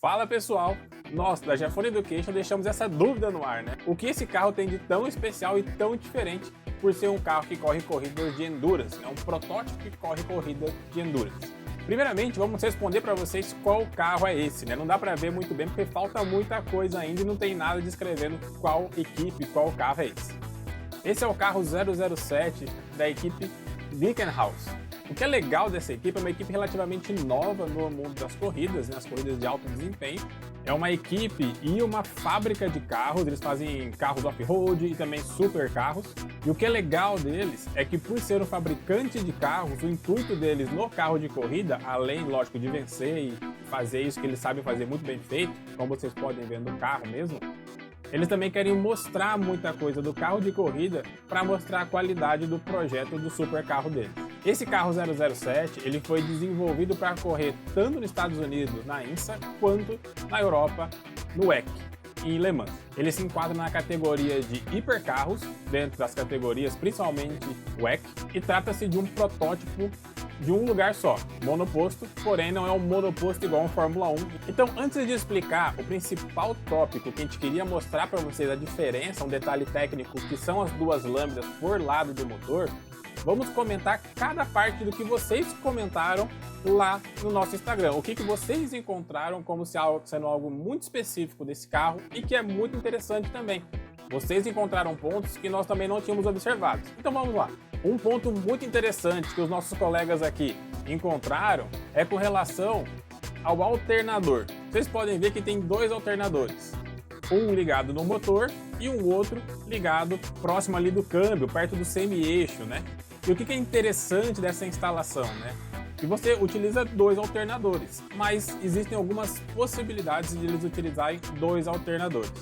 Fala pessoal, nós da Gefone Education deixamos essa dúvida no ar, né? O que esse carro tem de tão especial e tão diferente por ser um carro que corre corridas de endurance, né? Um protótipo que corre corrida de endurance. Primeiramente, vamos responder para vocês qual carro é esse, né? Não dá para ver muito bem porque falta muita coisa ainda e não tem nada descrevendo qual equipe, qual carro é esse. Esse é o carro 007 da equipe Glickenhaus. O que é legal dessa equipe é uma equipe relativamente nova no mundo das corridas, nas corridas de alto desempenho. É uma equipe e uma fábrica de carros, eles fazem carros off-road e também super carros. E o que é legal deles é que, por ser um fabricante de carros, o intuito deles no carro de corrida, além, lógico, de vencer e fazer isso que eles sabem fazer muito bem feito, como vocês podem ver no carro mesmo, eles também querem mostrar muita coisa do carro de corrida para mostrar a qualidade do projeto do super carro deles. Esse carro 007 ele foi desenvolvido para correr tanto nos Estados Unidos, na IMSA, quanto na Europa, no WEC, em Le Mans. Ele se enquadra na categoria de hipercarros, dentro das categorias principalmente WEC, e trata-se de um protótipo de um lugar só, monoposto, porém não é um monoposto igual um Fórmula 1. Então, antes de explicar o principal tópico que a gente queria mostrar para vocês a diferença, um detalhe técnico que são as duas lâmpadas por lado do motor, vamos comentar cada parte do que vocês comentaram lá no nosso Instagram. O que vocês encontraram como sendo algo muito específico desse carro e que é muito interessante também. Vocês encontraram pontos que nós também não tínhamos observado. Então vamos lá. Um ponto muito interessante que os nossos colegas aqui encontraram é com relação ao alternador. Vocês podem ver que tem dois alternadores. Um ligado no motor e um outro ligado próximo ali do câmbio, perto do semi-eixo, né? E o que é interessante dessa instalação, né? Que você utiliza dois alternadores, mas existem algumas possibilidades de eles utilizarem dois alternadores.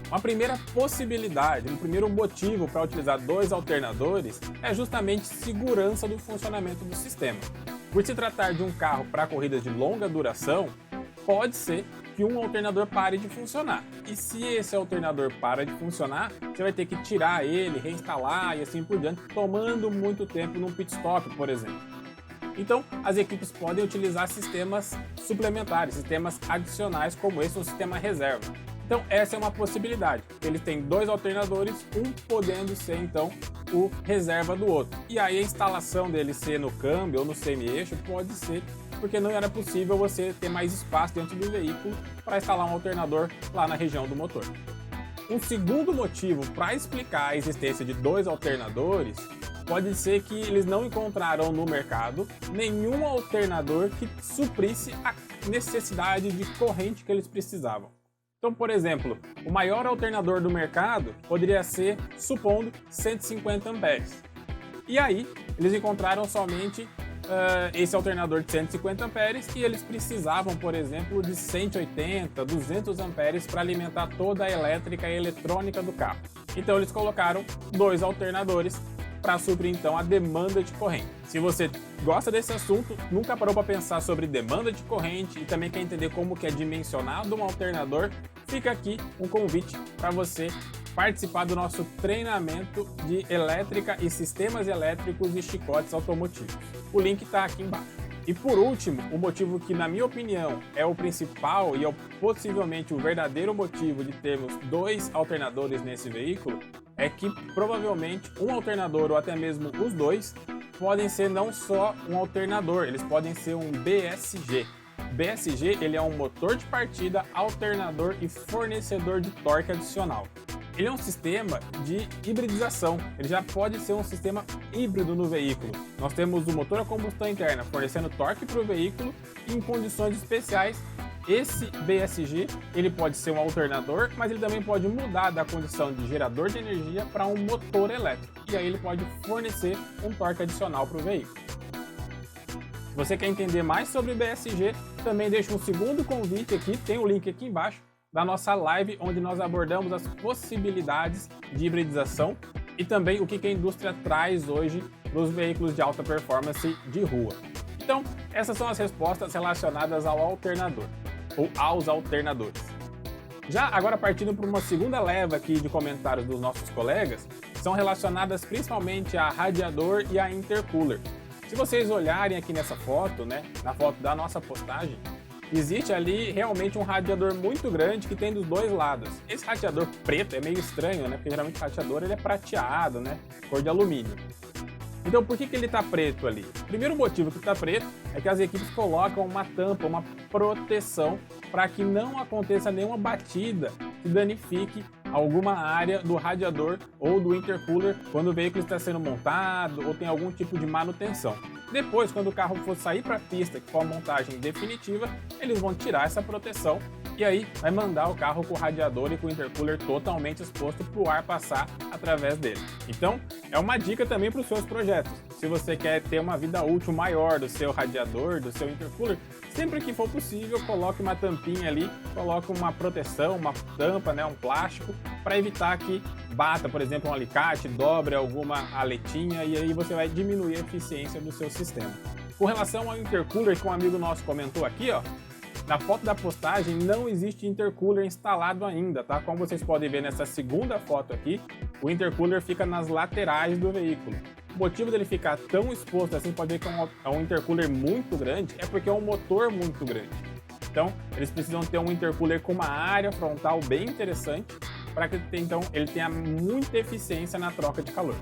Uma primeira possibilidade, um primeiro motivo para utilizar dois alternadores é justamente segurança do funcionamento do sistema. Por se tratar de um carro para corridas de longa duração, pode ser que um alternador pare de funcionar. E se esse alternador para de funcionar, você vai ter que tirar ele, reinstalar e assim por diante, tomando muito tempo num pit stop, por exemplo. Então, as equipes podem utilizar sistemas suplementares, sistemas adicionais como esse, um sistema reserva. Então, essa é uma possibilidade. Eles têm dois alternadores, um podendo ser, então, o reserva do outro. E aí a instalação dele ser no câmbio ou no semi-eixo pode ser porque não era possível você ter mais espaço dentro do veículo para instalar um alternador lá na região do motor. Um segundo motivo para explicar a existência de dois alternadores pode ser que eles não encontraram no mercado nenhum alternador que suprisse a necessidade de corrente que eles precisavam. Então, por exemplo, o maior alternador do mercado poderia ser, supondo, 150 amperes. E aí, eles encontraram somente esse alternador de 150 amperes e eles precisavam, por exemplo, de 180, 200 amperes para alimentar toda a elétrica e eletrônica do carro. Então, eles colocaram dois alternadores para suprir então a demanda de corrente. Se você gosta desse assunto, nunca parou para pensar sobre demanda de corrente e também quer entender como que é dimensionado um alternador, fica aqui um convite para você participar do nosso treinamento de elétrica e sistemas elétricos e chicotes automotivos. O link está aqui embaixo. E por último, o motivo que, na minha opinião, é o principal e é possivelmente o verdadeiro motivo de termos dois alternadores nesse veículo é que provavelmente um alternador ou até mesmo os dois podem ser não só um alternador, eles podem ser um BSG. BSG ele é um motor de partida, alternador e fornecedor de torque adicional. Ele é um sistema de hibridização, ele já pode ser um sistema híbrido no veículo. Nós temos o motor a combustão interna fornecendo torque para o veículo e em condições especiais. Esse BSG ele pode ser um alternador, mas ele também pode mudar da condição de gerador de energia para um motor elétrico. E aí ele pode fornecer um torque adicional para o veículo. Se você quer entender mais sobre BSG, também deixo um segundo convite aqui, tem o link aqui embaixo, da nossa live, onde nós abordamos as possibilidades de hibridização e também o que a indústria traz hoje nos veículos de alta performance de rua. Então, essas são as respostas relacionadas ao alternador, ou aos alternadores. Já agora partindo para uma segunda leva aqui de comentários dos nossos colegas, são relacionadas principalmente a radiador e a intercooler. Se vocês olharem aqui nessa foto, né, na foto da nossa postagem, existe ali realmente um radiador muito grande que tem dos dois lados. Esse radiador preto é meio estranho, né? Porque geralmente o radiador ele é prateado, né? Cor de alumínio. Então por que ele está preto ali? O primeiro motivo que está preto é que as equipes colocam uma tampa, uma proteção para que não aconteça nenhuma batida que danifique alguma área do radiador ou do intercooler quando o veículo está sendo montado ou tem algum tipo de manutenção. Depois, quando o carro for sair para a pista, que for a montagem definitiva, eles vão tirar essa proteção e aí vai mandar o carro com o radiador e com o intercooler totalmente exposto para o ar passar através dele. Então, é uma dica também para os seus projetos. Se você quer ter uma vida útil maior do seu radiador, do seu intercooler, sempre que for possível, coloque uma tampinha ali, coloque uma proteção, uma tampa, né, um plástico, para evitar que bata, por exemplo, um alicate, dobre alguma aletinha e aí você vai diminuir a eficiência do seu sistema. Com relação ao intercooler que um amigo nosso comentou aqui, ó, na foto da postagem não existe intercooler instalado ainda, tá? Como vocês podem ver nessa segunda foto aqui, o intercooler fica nas laterais do veículo. O motivo dele ficar tão exposto assim, pode ver que é um intercooler muito grande, é porque é um motor muito grande. Então, eles precisam ter um intercooler com uma área frontal bem interessante, para que então ele tenha muita eficiência na troca de calor.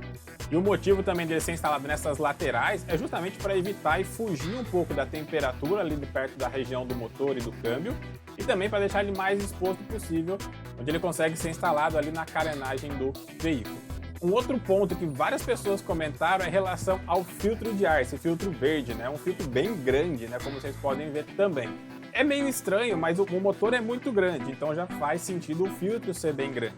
E o motivo também dele ser instalado nessas laterais é justamente para evitar e fugir um pouco da temperatura ali de perto da região do motor e do câmbio e também para deixar ele mais exposto possível, onde ele consegue ser instalado ali na carenagem do veículo. Um outro ponto que várias pessoas comentaram é em relação ao filtro de ar, esse filtro verde, né? Um filtro bem grande, né? Como vocês podem ver também. É meio estranho, mas o motor é muito grande, então já faz sentido o filtro ser bem grande.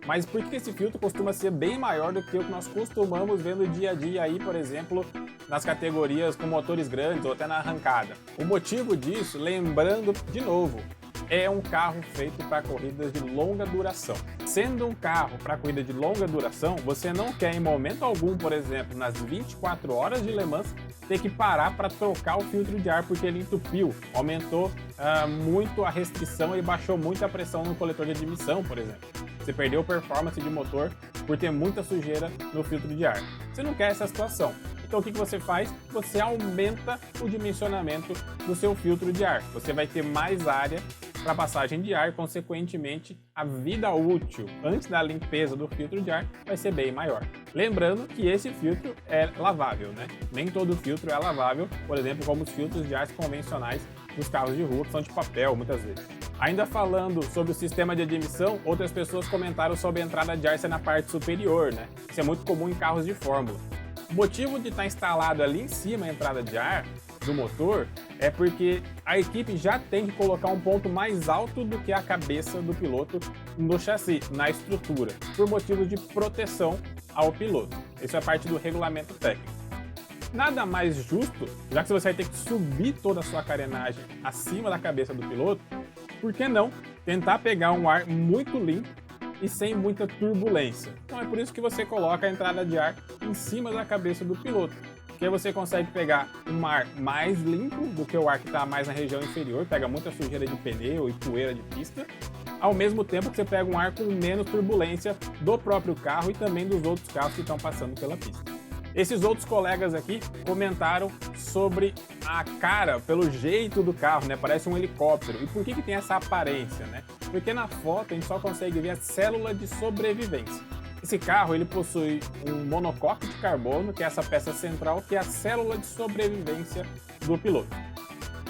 Mas por que esse filtro costuma ser bem maior do que o que nós costumamos ver no dia a dia aí, por exemplo, nas categorias com motores grandes ou até na arrancada? O motivo disso, lembrando de novo, é um carro feito para corridas de longa duração. Sendo um carro para corrida de longa duração, você não quer em momento algum, por exemplo, nas 24 horas de Le Mans, ter que parar para trocar o filtro de ar porque ele entupiu, aumentou muito a restrição e baixou muito a pressão no coletor de admissão, por exemplo. Você perdeu performance de motor por ter muita sujeira no filtro de ar. Você não quer essa situação. Então o que você faz? Você aumenta o dimensionamento do seu filtro de ar. Você vai ter mais área para passagem de ar e, consequentemente, a vida útil antes da limpeza do filtro de ar vai ser bem maior. Lembrando que esse filtro é lavável, né? Nem todo filtro é lavável, por exemplo, como os filtros de ar convencionais dos carros de rua, que são de papel muitas vezes. Ainda falando sobre o sistema de admissão, outras pessoas comentaram sobre a entrada de ar ser na parte superior, né? Isso é muito comum em carros de Fórmula. O motivo de estar instalado ali em cima a entrada de ar do motor é porque a equipe já tem que colocar um ponto mais alto do que a cabeça do piloto no chassi, na estrutura, por motivos de proteção ao piloto. Isso é parte do regulamento técnico. Nada mais justo, já que você vai ter que subir toda a sua carenagem acima da cabeça do piloto, por que não tentar pegar um ar muito limpo e sem muita turbulência? Então é por isso que você coloca a entrada de ar em cima da cabeça do piloto, que aí você consegue pegar um ar mais limpo do que o ar que está mais na região inferior, pega muita sujeira de pneu e poeira de pista, ao mesmo tempo que você pega um ar com menos turbulência do próprio carro e também dos outros carros que estão passando pela pista. Esses outros colegas aqui comentaram sobre a cara, pelo jeito do carro, né? Parece um helicóptero. E por que tem essa aparência, né? Porque na foto a gente só consegue ver a célula de sobrevivência. Esse carro ele possui um monocoque de carbono, que é essa peça central, que é a célula de sobrevivência do piloto.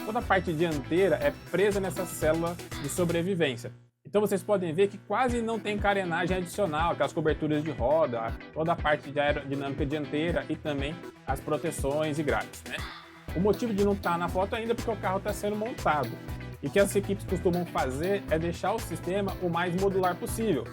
Toda a parte dianteira é presa nessa célula de sobrevivência. Então vocês podem ver que quase não tem carenagem adicional, aquelas coberturas de roda, toda a parte de aerodinâmica dianteira e também as proteções e grades, né? O motivo de não estar na foto ainda é porque o carro está sendo montado. E o que as equipes costumam fazer é deixar o sistema o mais modular possível.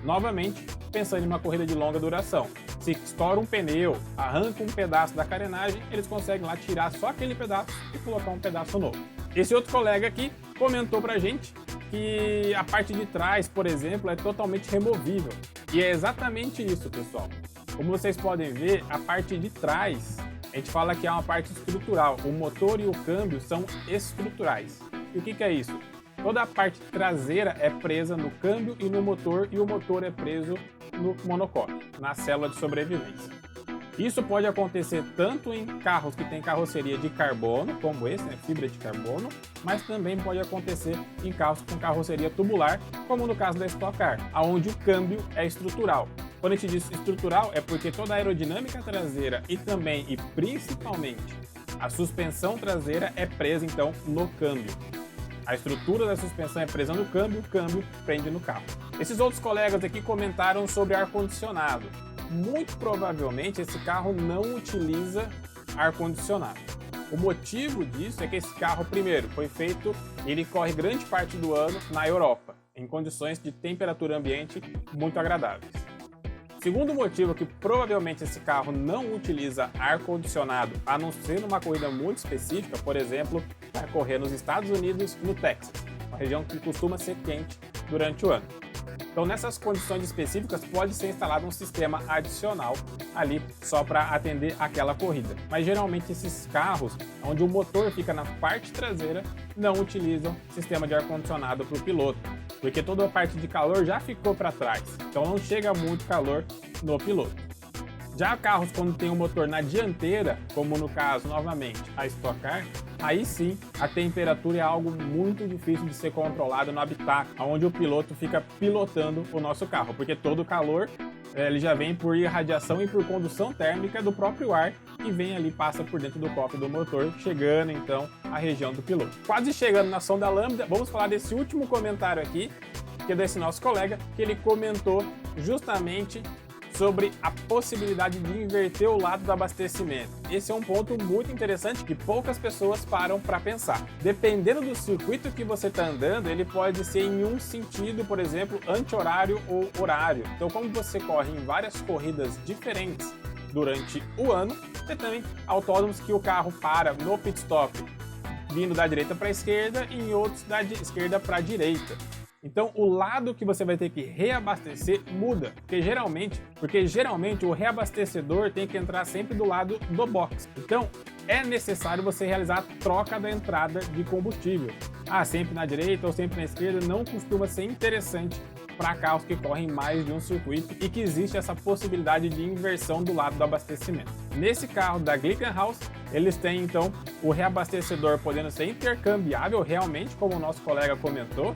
Novamente, pensando em uma corrida de longa duração. Se estoura um pneu, arranca um pedaço da carenagem, eles conseguem lá tirar só aquele pedaço e colocar um pedaço novo. Esse outro colega aqui comentou pra gente que a parte de trás, por exemplo, é totalmente removível. E é exatamente isso, pessoal. Como vocês podem ver, a parte de trás, a gente fala que é uma parte estrutural. O motor e o câmbio são estruturais. E o que é isso? Toda a parte traseira é presa no câmbio e no motor, e o motor é preso no monocoque, na célula de sobrevivência. Isso pode acontecer tanto em carros que têm carroceria de carbono, como esse, né, fibra de carbono, mas também pode acontecer em carros com carroceria tubular, como no caso da Stock Car, onde o câmbio é estrutural. Quando a gente diz estrutural, é porque toda a aerodinâmica traseira e também e principalmente a suspensão traseira é presa então no câmbio. A estrutura da suspensão é presa no câmbio, o câmbio prende no carro. Esses outros colegas aqui comentaram sobre ar-condicionado. Muito provavelmente esse carro não utiliza ar-condicionado. O motivo disso é que esse carro, primeiro, foi feito, ele corre grande parte do ano na Europa, em condições de temperatura ambiente muito agradáveis. Segundo motivo que provavelmente esse carro não utiliza ar-condicionado, a não ser numa corrida muito específica, por exemplo, para correr nos Estados Unidos e no Texas, uma região que costuma ser quente durante o ano. Então, nessas condições específicas, pode ser instalado um sistema adicional ali só para atender aquela corrida. Mas geralmente esses carros, onde o motor fica na parte traseira, não utilizam sistema de ar-condicionado para o piloto, porque toda a parte de calor já ficou para trás, então não chega muito calor no piloto. Já carros quando tem um motor na dianteira, como no caso, novamente, a Stock Car, aí sim a temperatura é algo muito difícil de ser controlado no habitáculo, onde o piloto fica pilotando o nosso carro, porque todo o calor ele já vem por irradiação e por condução térmica do próprio ar que vem ali, passa por dentro do cofre do motor, chegando então à região do piloto. Quase chegando na sonda lambda, vamos falar desse último comentário aqui, que é desse nosso colega, que ele comentou justamente sobre a possibilidade de inverter o lado do abastecimento. Esse é um ponto muito interessante que poucas pessoas param para pensar. Dependendo do circuito que você está andando, ele pode ser em um sentido, por exemplo, anti-horário ou horário. Então, como você corre em várias corridas diferentes durante o ano, você tem autódromos que o carro para no pit stop vindo da direita para a esquerda e em outros da esquerda para a direita. Então, o lado que você vai ter que reabastecer muda, porque geralmente o reabastecedor tem que entrar sempre do lado do box. Então, é necessário você realizar a troca da entrada de combustível. Sempre na direita ou sempre na esquerda não costuma ser interessante para carros que correm mais de um circuito e que existe essa possibilidade de inversão do lado do abastecimento. Nesse carro da Glickenhaus, eles têm então o reabastecedor podendo ser intercambiável realmente, como o nosso colega comentou.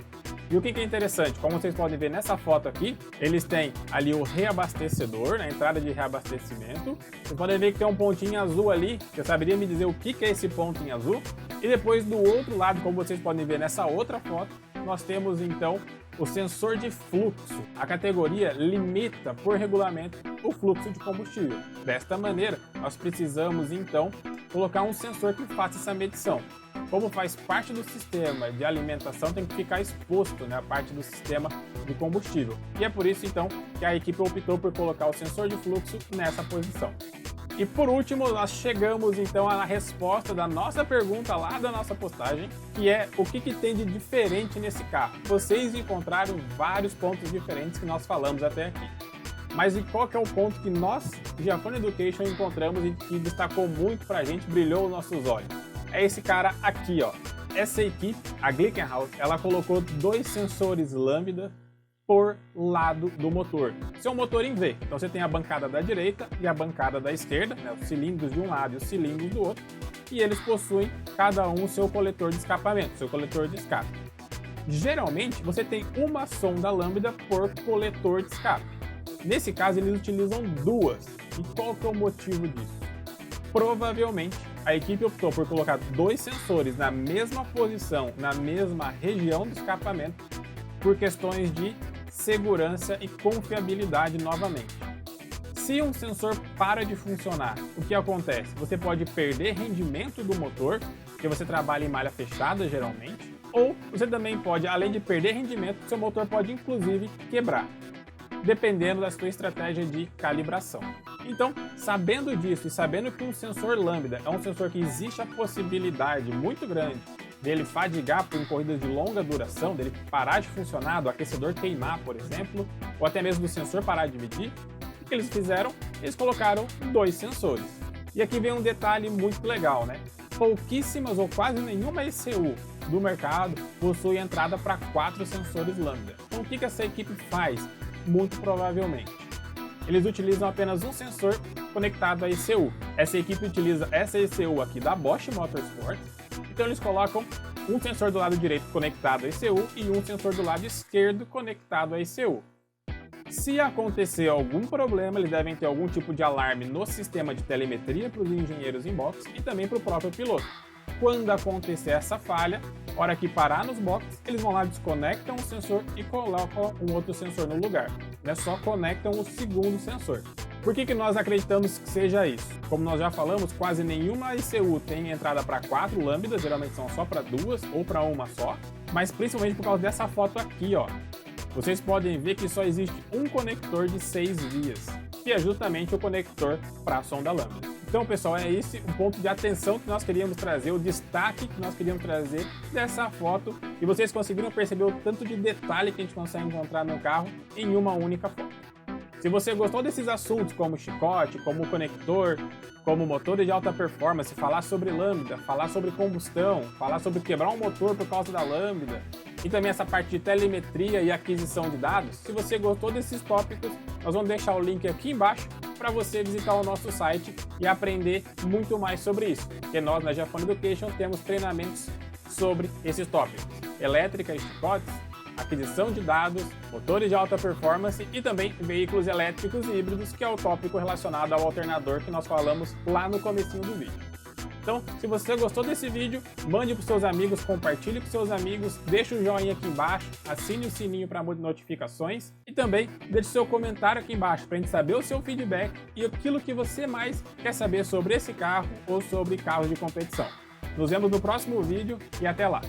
E o que é interessante, como vocês podem ver nessa foto aqui, eles têm ali o reabastecedor, a entrada de reabastecimento. Vocês podem ver que tem um pontinho azul ali, você saberia me dizer o que é esse ponto em azul? E depois do outro lado, como vocês podem ver nessa outra foto, nós temos então o sensor de fluxo. A categoria limita por regulamento o fluxo de combustível. Desta maneira, nós precisamos então colocar um sensor que faça essa medição. Como faz parte do sistema de alimentação, tem que ficar exposto, né, a parte do sistema de combustível. E é por isso então que a equipe optou por colocar o sensor de fluxo nessa posição. E por último, nós chegamos então à resposta da nossa pergunta lá da nossa postagem, que é o que tem de diferente nesse carro. Vocês encontraram vários pontos diferentes que nós falamos até aqui. Mas e qual que é o ponto que nós, Giafone Education, encontramos e que destacou muito pra gente, brilhou os nossos olhos? É esse cara aqui, ó. Essa equipe, a Glickenhaus, ela colocou 2 sensores lambda por lado do motor. Esse é um motor em V, então você tem a bancada da direita e a bancada da esquerda, né, os cilindros de um lado e os cilindros do outro, e eles possuem cada um o seu coletor de escapamento, seu coletor de escape. Geralmente, você tem uma sonda lambda por coletor de escape. Nesse caso, eles utilizam 2. E qual que é o motivo disso? Provavelmente, a equipe optou por colocar 2 sensores na mesma posição, na mesma região do escapamento, por questões de segurança e confiabilidade novamente. Se um sensor para de funcionar, o que acontece? Você pode perder rendimento do motor, porque você trabalha em malha fechada geralmente, ou você também pode, além de perder rendimento, seu motor pode inclusive quebrar, dependendo da sua estratégia de calibração. Então, sabendo disso e sabendo que um sensor lambda é um sensor que existe a possibilidade muito grande dele fadigar por corridas de longa duração, dele parar de funcionar, do aquecedor queimar, por exemplo, ou até mesmo do sensor parar de medir, o que eles fizeram? Eles colocaram 2 sensores. E aqui vem um detalhe muito legal, né? Pouquíssimas ou quase nenhuma ECU do mercado possui entrada para 4 sensores lambda. Então o que essa equipe faz? Muito provavelmente, eles utilizam apenas um sensor conectado à ECU. Essa equipe utiliza essa ECU aqui da Bosch Motorsport, então eles colocam um sensor do lado direito conectado à ECU e um sensor do lado esquerdo conectado à ECU. Se acontecer algum problema, eles devem ter algum tipo de alarme no sistema de telemetria para os engenheiros em box e também para o próprio piloto. Quando acontecer essa falha, hora que parar nos boxes, eles vão lá, desconectam o sensor e colocam um outro sensor no lugar. Não é só conectam o segundo sensor. Por que nós acreditamos que seja isso? Como nós já falamos, quase nenhuma ECU tem entrada para 4 lambdas, geralmente são só para 2 ou para uma só, mas principalmente por causa dessa foto aqui, ó. Vocês podem ver que só existe um conector de 6 vias, que é justamente o conector para a sonda lambda. Então, pessoal, é esse o ponto de atenção que nós queríamos trazer, o destaque que nós queríamos trazer dessa foto, e vocês conseguiram perceber o tanto de detalhe que a gente consegue encontrar no carro em uma única foto. Se você gostou desses assuntos, como chicote, como conector, como motores de alta performance, falar sobre lambda, falar sobre combustão, falar sobre quebrar um motor por causa da lambda, e também essa parte de telemetria e aquisição de dados, se você gostou desses tópicos, nós vamos deixar o link aqui embaixo para você visitar o nosso site e aprender muito mais sobre isso, porque nós na Gefone Education temos treinamentos sobre esses tópicos: elétrica e chicotes, aquisição de dados, motores de alta performance e também veículos elétricos e híbridos, que é o tópico relacionado ao alternador que nós falamos lá no comecinho do vídeo. Então, se você gostou desse vídeo, mande para os seus amigos, compartilhe com seus amigos, deixe o joinha aqui embaixo, assine o sininho para notificações e também deixe seu comentário aqui embaixo para a gente saber o seu feedback e aquilo que você mais quer saber sobre esse carro ou sobre carros de competição. Nos vemos no próximo vídeo e até lá!